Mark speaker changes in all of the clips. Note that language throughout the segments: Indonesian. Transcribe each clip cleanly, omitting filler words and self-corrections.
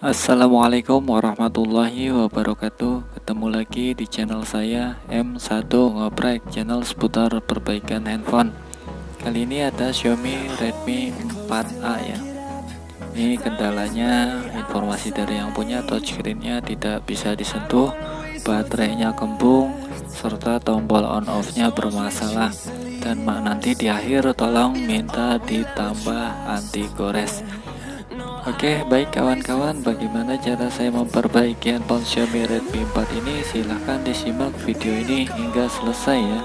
Speaker 1: Assalamualaikum warahmatullahi wabarakatuh. Ketemu lagi di channel saya M1 Ngoprek, channel seputar perbaikan handphone. Kali ini ada Xiaomi Redmi 4A ya. Ini kendalanya, informasi dari yang punya, touchscreen-nya tidak bisa disentuh, baterainya kembung, serta tombol on off-nya bermasalah. Dan nanti di akhir tolong minta ditambah anti gores. Oke, baik kawan-kawan, bagaimana cara saya memperbaiki handphone Xiaomi Redmi 4 ini? Silahkan disimak video ini hingga selesai ya.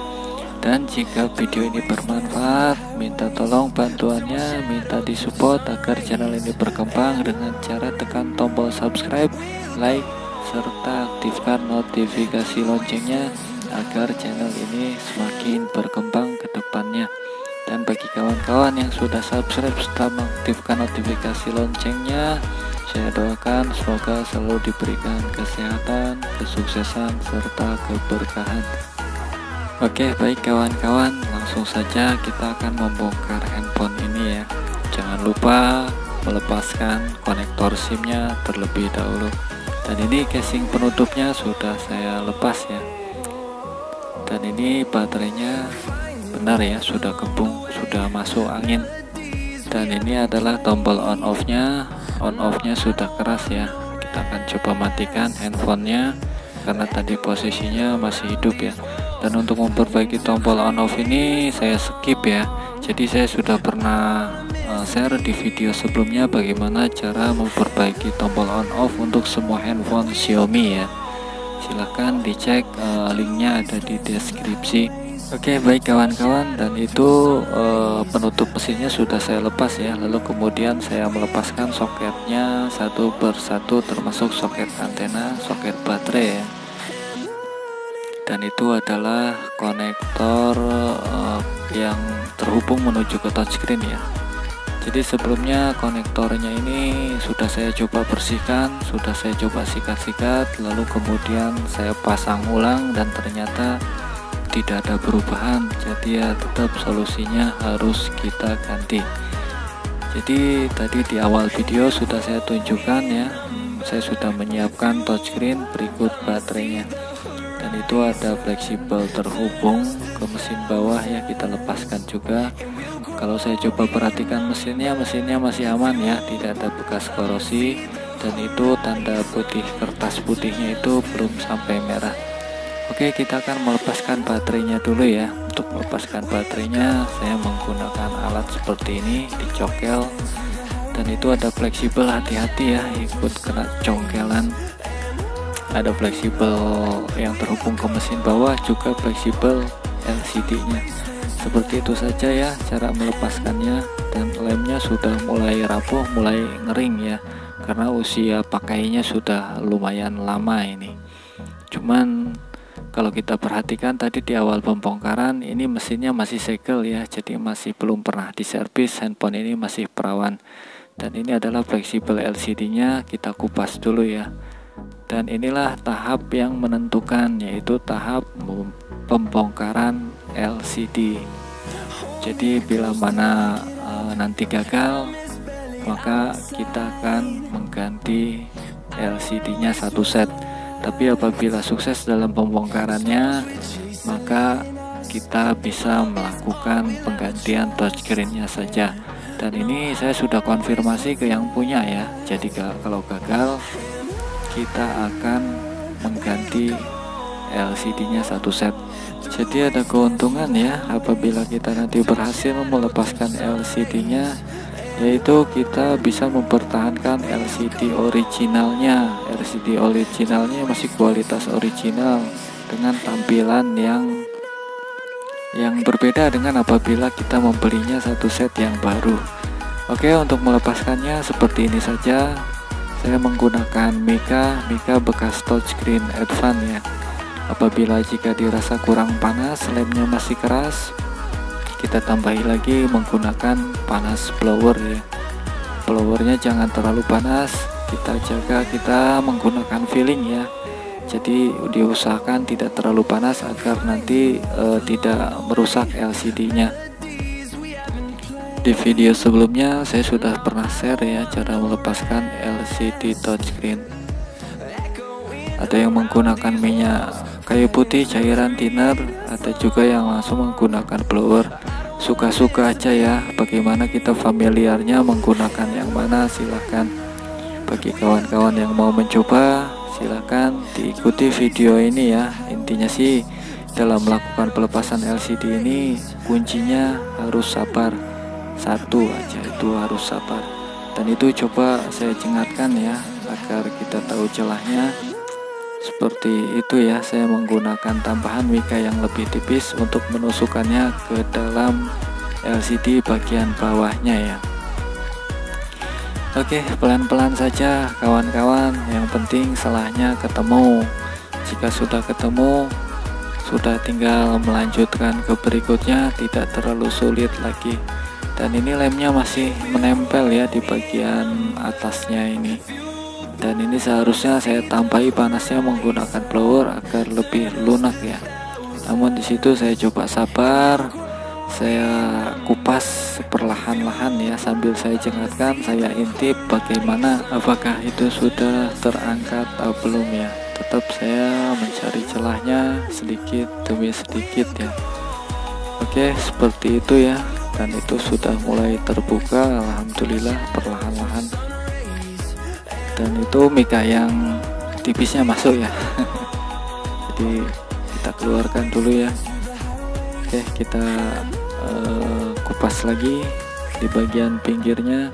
Speaker 1: Dan jika video ini bermanfaat, minta tolong bantuannya, minta disupport agar channel ini berkembang dengan cara tekan tombol subscribe, like, serta aktifkan notifikasi loncengnya agar channel ini semakin berkembang ke depannya. Dan bagi kawan-kawan yang sudah subscribe serta mengaktifkan notifikasi loncengnya, saya doakan semoga selalu diberikan kesehatan, kesuksesan, serta keberkahan. Oke, baik kawan-kawan, langsung saja kita akan membongkar handphone ini ya. Jangan lupa melepaskan konektor SIM-nya terlebih dahulu. Dan ini casing penutupnya sudah saya lepas ya. Dan ini baterainya benar ya, sudah kembung, sudah masuk angin. Dan ini adalah tombol on off-nya. On off-nya sudah keras ya. Kita akan coba matikan handphonenya karena tadi posisinya masih hidup ya. Dan untuk memperbaiki tombol on off ini saya skip ya. Jadi saya sudah pernah share di video sebelumnya bagaimana cara memperbaiki tombol on off untuk semua handphone Xiaomi ya. Silahkan dicek, linknya ada di deskripsi. Oke, baik kawan-kawan, dan itu penutup mesinnya sudah saya lepas ya. Lalu kemudian saya melepaskan soketnya satu persatu, termasuk soket antena, soket baterai ya. Dan itu adalah konektor yang terhubung menuju ke touchscreen ya. Jadi sebelumnya konektornya ini sudah saya coba bersihkan, sudah saya coba sikat-sikat, lalu kemudian saya pasang ulang dan ternyata tidak ada perubahan. Jadi ya tetap solusinya harus kita ganti. Jadi tadi di awal video sudah saya tunjukkan ya, saya sudah menyiapkan touchscreen, berikut baterainya. Dan itu ada fleksibel terhubung ke mesin bawah ya, kita lepaskan juga. Kalau saya coba perhatikan mesinnya masih aman ya, tidak ada bekas korosi. Dan itu tanda putih, kertas putihnya itu belum sampai merah. Oke, kita akan melepaskan baterainya dulu ya. Untuk melepaskan baterainya saya menggunakan alat seperti ini, dicokel. Dan itu ada fleksibel, hati-hati ya, ikut kena congkelan. Ada fleksibel yang terhubung ke mesin bawah, juga fleksibel LCD-nya. Seperti itu saja ya cara melepaskannya. Dan lemnya sudah mulai rapuh, mulai ngering ya, karena usia pakainya sudah lumayan lama ini. Cuman kalau kita perhatikan tadi di awal pembongkaran, ini mesinnya masih segel ya, jadi masih belum pernah diservis. Handphone ini masih perawan. Dan ini adalah fleksibel LCD-nya, kita kupas dulu ya. Dan inilah tahap yang menentukan, yaitu tahap pembongkaran LCD. Jadi bila mana nanti gagal, maka kita akan mengganti LCD-nya satu set. Tapi apabila sukses dalam pembongkarannya, maka kita bisa melakukan penggantian touchscreen-nya saja. Dan ini saya sudah konfirmasi ke yang punya ya. Jadi kalau gagal, kita akan mengganti LCD-nya satu set. Jadi ada keuntungan ya apabila kita nanti berhasil melepaskan LCD-nya, yaitu kita bisa mempertahankan LCD originalnya. LCD originalnya masih kualitas original dengan tampilan yang berbeda dengan apabila kita membelinya satu set yang baru. Oke, untuk melepaskannya seperti ini saja. Saya menggunakan Mika bekas touchscreen Advance ya. Apabila jika dirasa kurang panas, lemnya masih keras, kita tambahi lagi menggunakan panas blower ya. Blowernya jangan terlalu panas, kita jaga, kita menggunakan filling ya. Jadi diusahakan tidak terlalu panas agar nanti tidak merusak LCD-nya. Di video sebelumnya saya sudah pernah share ya cara melepaskan LCD touchscreen. Ada yang menggunakan minyak kayu putih cairan thinner, ada juga yang langsung menggunakan blower. Suka-suka aja ya, bagaimana kita familiarnya menggunakan yang mana, silahkan. Bagi kawan-kawan yang mau mencoba, silahkan diikuti video ini ya. Intinya sih dalam melakukan pelepasan LCD ini kuncinya harus sabar. Satu aja, itu harus sabar. Dan itu coba saya ingatkan ya, agar kita tahu celahnya. Seperti itu ya, saya menggunakan tambahan mika yang lebih tipis untuk menusukkannya ke dalam LCD bagian bawahnya ya. Oke, pelan-pelan saja kawan-kawan, yang penting selahnya ketemu. Jika sudah ketemu, sudah tinggal melanjutkan ke berikutnya, tidak terlalu sulit lagi. Dan ini lemnya masih menempel ya di bagian atasnya ini. Dan ini seharusnya saya tambahi panasnya menggunakan blower agar lebih lunak ya. Namun di situ saya coba sabar, saya kupas perlahan-lahan ya, sambil saya cengatkan, saya intip bagaimana apakah itu sudah terangkat atau belum ya. Tetap saya mencari celahnya sedikit demi sedikit ya. Oke, seperti itu ya. Dan itu sudah mulai terbuka, alhamdulillah, perlahan-lahan. Dan itu mika yang tipisnya masuk ya. Jadi kita keluarkan dulu ya. Oke, kita kupas lagi di bagian pinggirnya.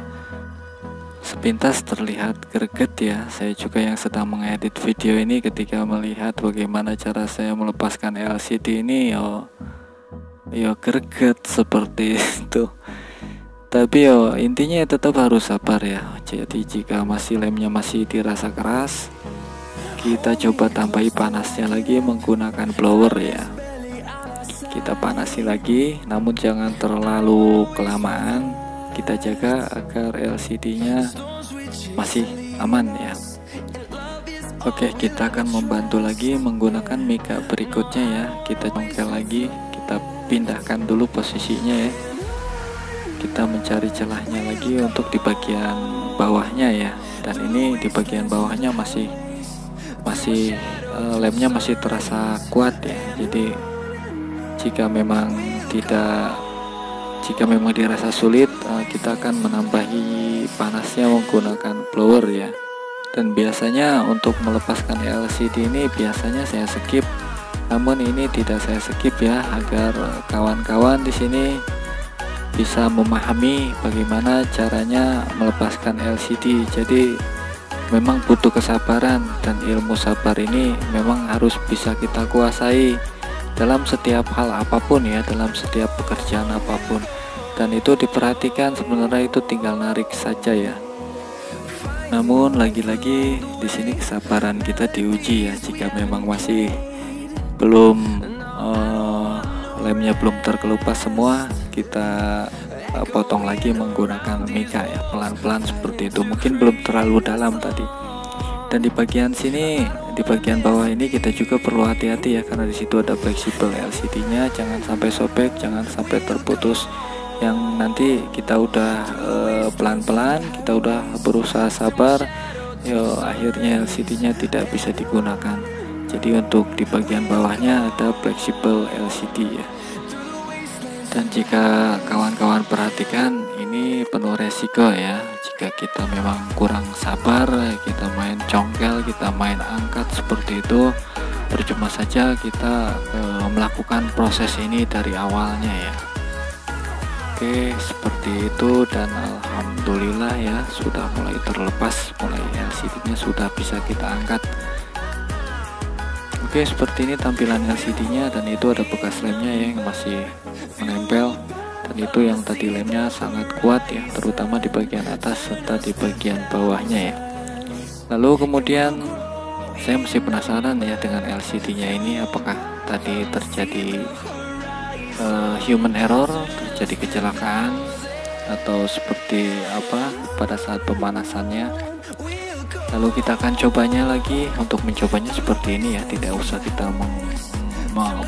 Speaker 1: Sepintas terlihat greget ya. Saya juga yang sedang mengedit video ini, ketika melihat bagaimana cara saya melepaskan LCD ini, yo greget seperti itu. Tapi intinya tetap harus sabar ya. Jadi jika masih lemnya masih dirasa keras, kita coba tambahi panasnya lagi menggunakan blower ya. Kita panasi lagi, namun jangan terlalu kelamaan. Kita jaga agar LCD-nya masih aman ya. Oke, kita akan membantu lagi menggunakan mika berikutnya ya. Kita congkel lagi, kita pindahkan dulu posisinya ya. Kita mencari celahnya lagi untuk di bagian bawahnya ya. Dan ini di bagian bawahnya masih lemnya masih terasa kuat ya. Jadi jika memang dirasa sulit, kita akan menambahi panasnya menggunakan blower ya. Dan biasanya untuk melepaskan LCD ini biasanya saya skip, namun ini tidak saya skip ya, agar kawan-kawan di sini bisa memahami bagaimana caranya melepaskan LCD. Jadi memang butuh kesabaran, dan ilmu sabar ini memang harus bisa kita kuasai dalam setiap hal apapun ya, dalam setiap pekerjaan apapun. Dan itu diperhatikan, sebenarnya itu tinggal narik saja ya. Namun lagi-lagi di sini kesabaran kita diuji ya. Jika memang masih belum lemnya belum terkelupas semua, kita potong lagi menggunakan mika ya, pelan-pelan seperti itu. Mungkin belum terlalu dalam tadi. Dan di bagian sini, di bagian bawah ini kita juga perlu hati-hati ya, karena di situ ada fleksibel LCD-nya. Jangan sampai sobek, jangan sampai terputus. Yang nanti kita udah pelan-pelan, kita udah berusaha sabar, akhirnya LCD-nya tidak bisa digunakan. Jadi untuk di bagian bawahnya ada fleksibel LCD ya. Dan jika kawan-kawan perhatikan, ini penuh resiko ya. Jika kita memang kurang sabar, kita main congkel, kita main angkat seperti itu, percuma saja kita melakukan proses ini dari awalnya ya. Oke, seperti itu. Dan alhamdulillah ya, sudah mulai terlepas, mulai LCD-nya sudah bisa kita angkat. Oke, seperti ini tampilan LCD-nya. Dan itu ada bekas lemnya ya, yang masih menempel. Dan itu yang tadi lemnya sangat kuat ya, terutama di bagian atas serta di bagian bawahnya ya. Lalu kemudian saya masih penasaran ya dengan LCD-nya ini, apakah tadi terjadi human error, terjadi kecelakaan, atau seperti apa pada saat pemanasannya. Lalu kita akan cobanya lagi. Untuk mencobanya seperti ini ya, tidak usah kita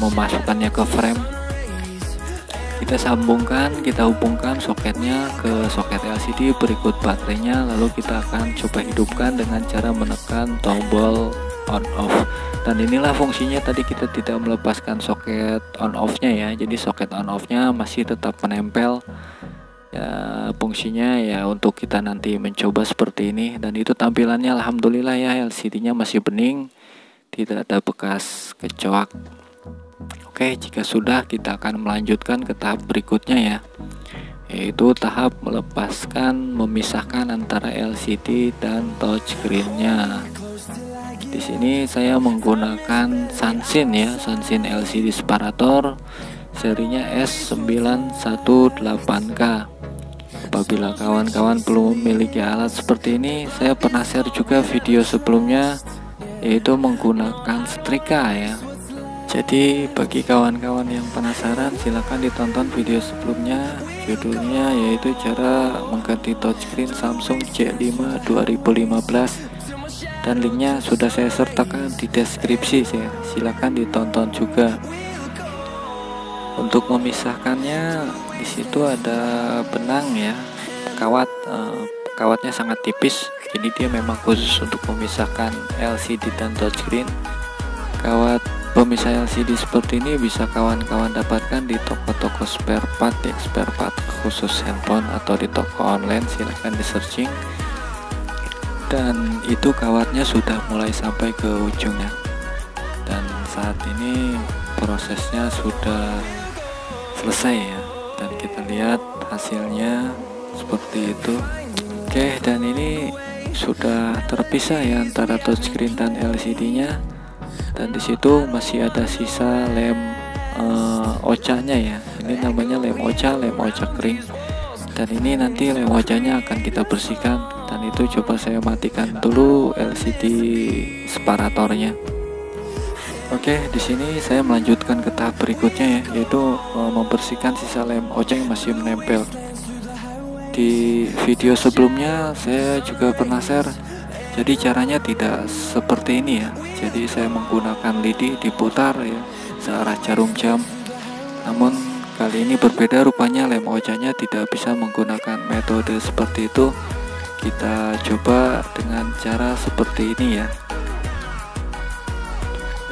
Speaker 1: memasukkannya ke frame. Kita sambungkan, kita hubungkan soketnya ke soket LCD berikut baterainya, lalu kita akan coba hidupkan dengan cara menekan tombol on off. Dan inilah fungsinya, tadi kita tidak melepaskan soket on off nya ya, jadi soket on off nya masih tetap menempel ya. Fungsinya ya untuk kita nanti mencoba seperti ini. Dan itu tampilannya alhamdulillah ya, LCD nya masih bening, tidak ada bekas kecoak. Oke, jika sudah, kita akan melanjutkan ke tahap berikutnya ya, yaitu tahap melepaskan, memisahkan antara LCD dan touchscreen-nya. Di sini saya menggunakan Sansin ya, Sansin LCD separator serinya S918K. Apabila kawan-kawan belum memiliki alat seperti ini, saya pernah share juga video sebelumnya, yaitu menggunakan setrika ya. Jadi bagi kawan-kawan yang penasaran, silahkan ditonton video sebelumnya, judulnya yaitu cara mengganti touchscreen Samsung J5 2015, dan linknya sudah saya sertakan di deskripsi ya, silahkan ditonton juga. Untuk memisahkannya, di situ ada benang ya, kawatnya sangat tipis, jadi dia memang khusus untuk memisahkan LCD dan touchscreen. Kawat pemisah LCD seperti ini bisa kawan-kawan dapatkan di toko-toko spare part ya, spare part khusus handphone, atau di toko online, silahkan di searching. Dan itu kawatnya sudah mulai sampai ke ujungnya, dan saat ini prosesnya sudah selesai ya, dan kita lihat hasilnya seperti itu. Oke, dan ini sudah terpisah ya antara touchscreen dan LCD nya. Dan disitu masih ada sisa lem ocanya ya, ini namanya lem oca kering. Dan ini nanti lem ocanya akan kita bersihkan, dan itu coba saya matikan dulu LCD separatornya. Oke, di sini saya melanjutkan ke tahap berikutnya ya, yaitu membersihkan sisa lem oca yang masih menempel. Di video sebelumnya saya juga pernah share, jadi caranya tidak seperti ini ya. Jadi saya menggunakan lidi diputar ya, searah jarum jam. Namun kali ini berbeda, rupanya lem ocanya tidak bisa menggunakan metode seperti itu. Kita coba dengan cara seperti ini ya.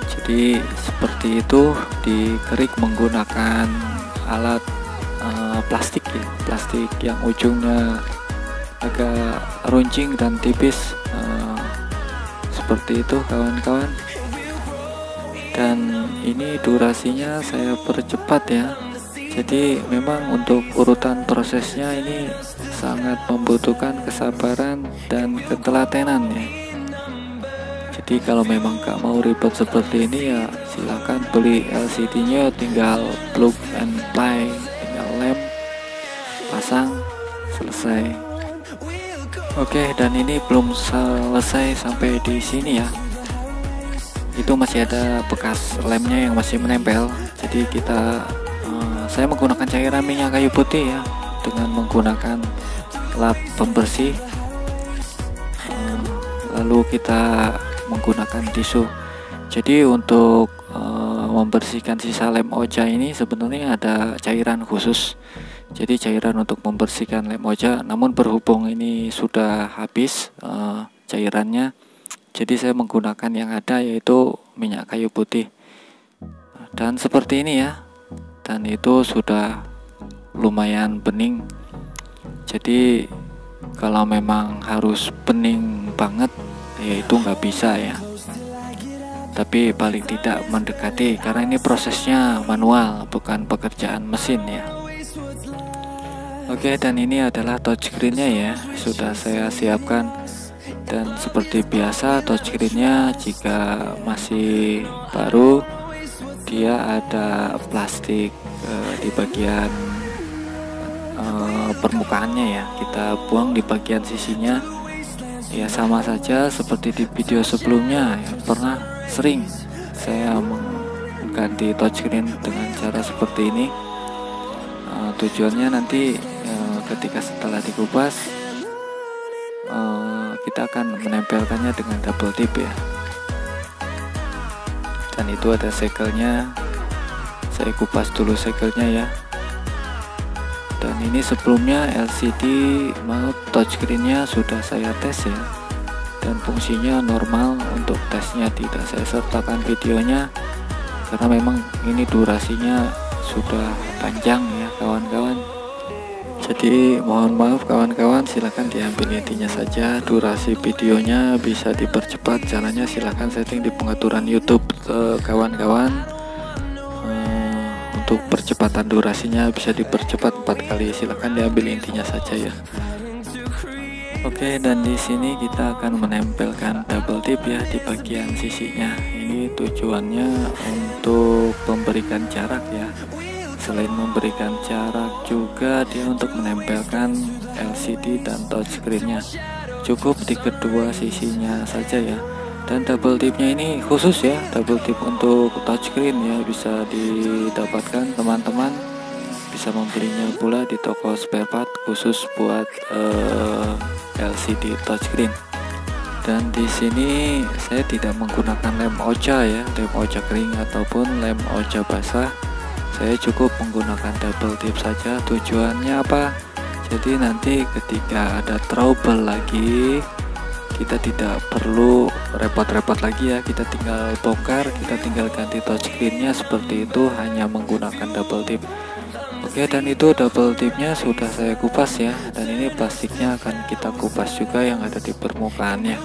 Speaker 1: Jadi seperti itu, dikerik menggunakan alat plastik ya, plastik yang ujungnya agak runcing dan tipis, seperti itu kawan-kawan. Dan ini durasinya saya percepat ya, jadi memang untuk urutan prosesnya ini sangat membutuhkan kesabaran dan ketelatenan ya. Jadi kalau memang gak mau ribet seperti ini ya, silahkan beli LCD nya, tinggal plug and play, tinggal lem, pasang, selesai. Oke, dan ini belum selesai sampai di sini ya. Itu masih ada bekas lemnya yang masih menempel. Jadi saya menggunakan cairan minyak kayu putih ya, dengan menggunakan lap pembersih. Lalu kita menggunakan tisu. Jadi untuk membersihkan sisa lem oca ini sebenarnya ada cairan khusus. Jadi cairan untuk membersihkan lem oca, namun berhubung ini sudah habis cairannya, jadi saya menggunakan yang ada, yaitu minyak kayu putih. Dan seperti ini ya, dan itu sudah lumayan bening. Jadi kalau memang harus bening banget ya itu nggak bisa ya, tapi paling tidak mendekati, karena ini prosesnya manual, bukan pekerjaan mesin ya. Oke, dan ini adalah touchscreen-nya ya, sudah saya siapkan. Dan seperti biasa, touchscreen-nya jika masih baru, dia ada plastik di bagian permukaannya ya, kita buang di bagian sisinya ya. Sama saja seperti di video sebelumnya ya, pernah sering saya mengganti touchscreen dengan cara seperti ini. Tujuannya nanti ketika setelah dikupas, kita akan menempelkannya dengan double tip ya. Dan itu ada segelnya, saya kupas dulu segelnya ya. Dan ini sebelumnya LCD touchscreen-nya sudah saya tes ya, dan fungsinya normal. Untuk tesnya tidak saya sertakan videonya karena memang ini durasinya sudah panjang ya kawan-kawan. Jadi mohon maaf kawan-kawan, silahkan diambil intinya saja. Durasi videonya bisa dipercepat, caranya silahkan setting di pengaturan YouTube kawan-kawan. Untuk percepatan durasinya bisa dipercepat 4 kali, silahkan diambil intinya saja ya. Oke, dan di sini kita akan menempelkan double tip ya di bagian sisinya. Ini tujuannya untuk memberikan jarak ya. Selain memberikan jarak juga dia untuk menempelkan LCD dan touchscreen-nya. Cukup di kedua sisinya saja ya. Dan double tipnya ini khusus ya, double tip untuk touchscreen ya, bisa didapatkan teman-teman, bisa membelinya pula di toko spare part khusus buat LCD touchscreen. Dan di sini saya tidak menggunakan lem ocha ya, lem ocha kering ataupun lem ocha basah. Saya cukup menggunakan double tip saja. Tujuannya apa? Jadi nanti ketika ada trouble lagi, kita tidak perlu repot-repot lagi ya, kita tinggal bongkar, kita tinggal ganti touchscreen-nya seperti itu, hanya menggunakan double tip. Oke, dan itu double tipnya sudah saya kupas ya, dan ini plastiknya akan kita kupas juga yang ada di permukaannya.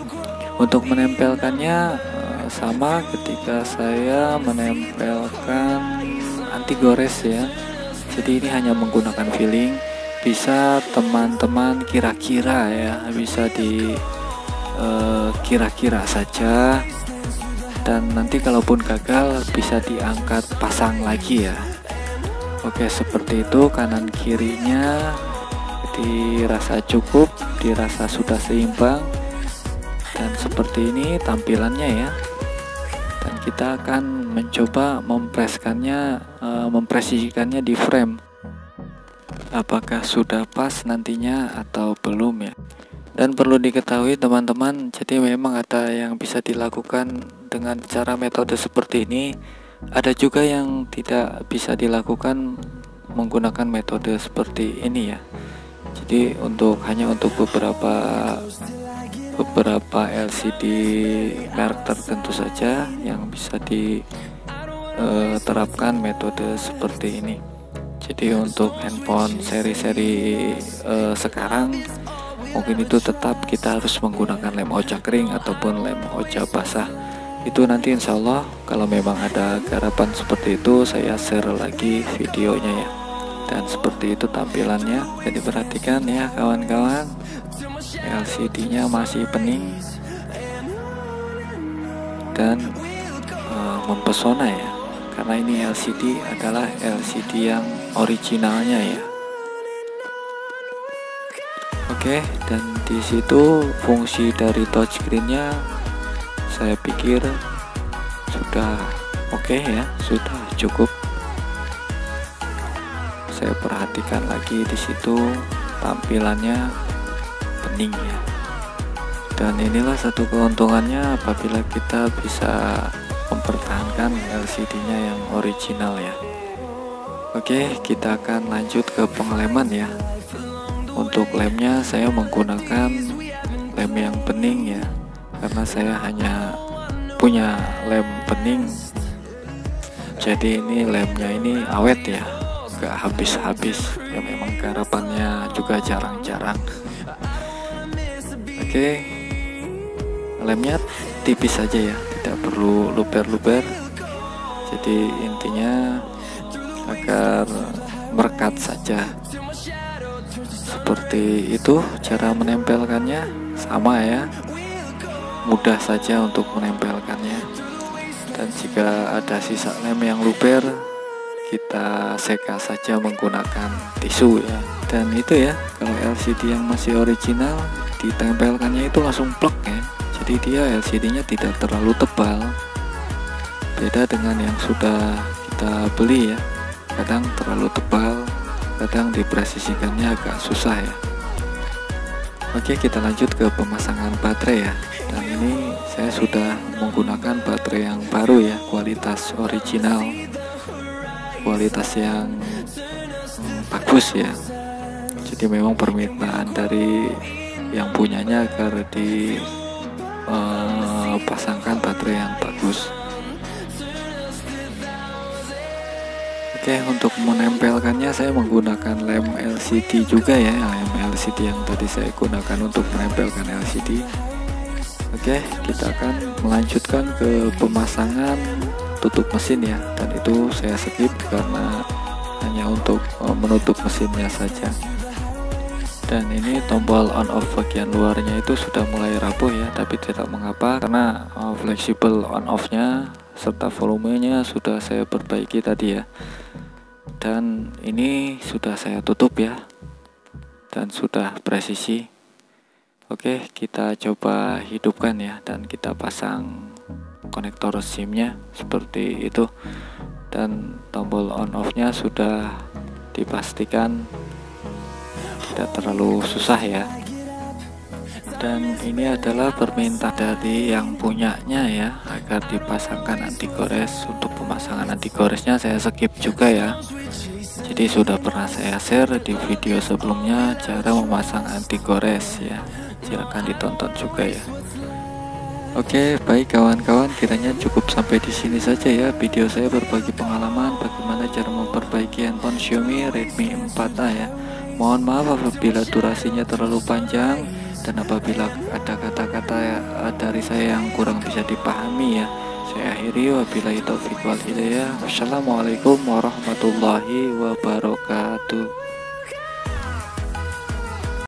Speaker 1: Untuk menempelkannya sama ketika saya menempelkan anti gores ya. Jadi ini hanya menggunakan filling, bisa teman-teman kira-kira ya, bisa di kira-kira saja, dan nanti kalaupun gagal bisa diangkat pasang lagi ya. Oke, seperti itu. Kanan kirinya dirasa cukup, dirasa sudah seimbang, dan seperti ini tampilannya ya. Dan kita akan mencoba mempresisikannya di frame, apakah sudah pas nantinya atau belum ya. Dan perlu diketahui teman-teman, jadi memang ada yang bisa dilakukan dengan cara metode seperti ini, ada juga yang tidak bisa dilakukan menggunakan metode seperti ini ya. Jadi hanya untuk beberapa LCD merek tertentu saja yang bisa diterapkan metode seperti ini. Jadi untuk handphone seri-seri sekarang mungkin itu tetap kita harus menggunakan lem ocha kering ataupun lem ocha basah. Itu nanti insya Allah kalau memang ada garapan seperti itu, saya share lagi videonya ya. Dan seperti itu tampilannya. Jadi perhatikan ya kawan-kawan, LCD-nya masih bening dan mempesona ya, karena ini LCD adalah LCD yang originalnya ya. Oke, dan di situ fungsi dari touchscreen-nya saya pikir sudah oke ya, sudah cukup. Saya perhatikan lagi di situ tampilannya bening ya. Dan inilah satu keuntungannya apabila kita bisa mempertahankan LCD-nya yang original ya. Oke, kita akan lanjut ke pengeleman ya. Untuk lemnya saya menggunakan lem yang bening ya, karena saya hanya punya lem bening. Jadi ini lemnya ini awet ya, gak habis-habis ya, memang garapannya juga jarang-jarang. Oke, lemnya tipis saja ya, tidak perlu luber-luber. Jadi intinya agar merekat saja. Seperti itu cara menempelkannya, sama ya, mudah saja untuk menempelkannya. Dan jika ada sisa lem yang luber, kita seka saja menggunakan tisu ya. Dan itu ya, kalau LCD yang masih original ditempelkannya itu langsung plek ya. Jadi dia LCD-nya tidak terlalu tebal, beda dengan yang sudah kita beli ya, kadang terlalu tebal, kadang dipresisikannya agak susah ya. Oke, kita lanjut ke pemasangan baterai ya. Dan ini saya sudah menggunakan baterai yang baru ya, kualitas original, kualitas yang bagus ya. Jadi memang permintaan dari yang punyanya agar dipasangkan baterai yang bagus. Oke, untuk menempelkannya saya menggunakan lem LCD juga ya, lem LCD yang tadi saya gunakan untuk menempelkan LCD. Oke, kita akan melanjutkan ke pemasangan tutup mesin ya, dan itu saya skip karena hanya untuk menutup mesinnya saja. Dan ini tombol on off bagian luarnya itu sudah mulai rapuh ya, tapi tidak mengapa karena fleksibel on off nya serta volumenya sudah saya perbaiki tadi ya. Dan ini sudah saya tutup ya, dan sudah presisi. Oke, kita coba hidupkan ya, dan kita pasang konektor SIM nya seperti itu. Dan tombol on off nya sudah dipastikan tidak terlalu susah ya. Dan ini adalah permintaan dari yang punyanya ya, agar dipasangkan anti gores. Untuk pemasangan anti goresnya saya skip juga ya. Jadi sudah pernah saya share di video sebelumnya cara memasang anti gores ya. Silahkan ditonton juga ya. Oke, baik kawan-kawan, kiranya cukup sampai di sini saja ya video saya berbagi pengalaman bagaimana cara memperbaiki handphone Xiaomi Redmi 4A ya. Mohon maaf apabila durasinya terlalu panjang dan apabila ada kata-kata dari saya yang kurang bisa dipahami ya. Saya akhiri, wabillahi taufiq wal hidayah. Wassalamualaikum warahmatullahi wabarakatuh.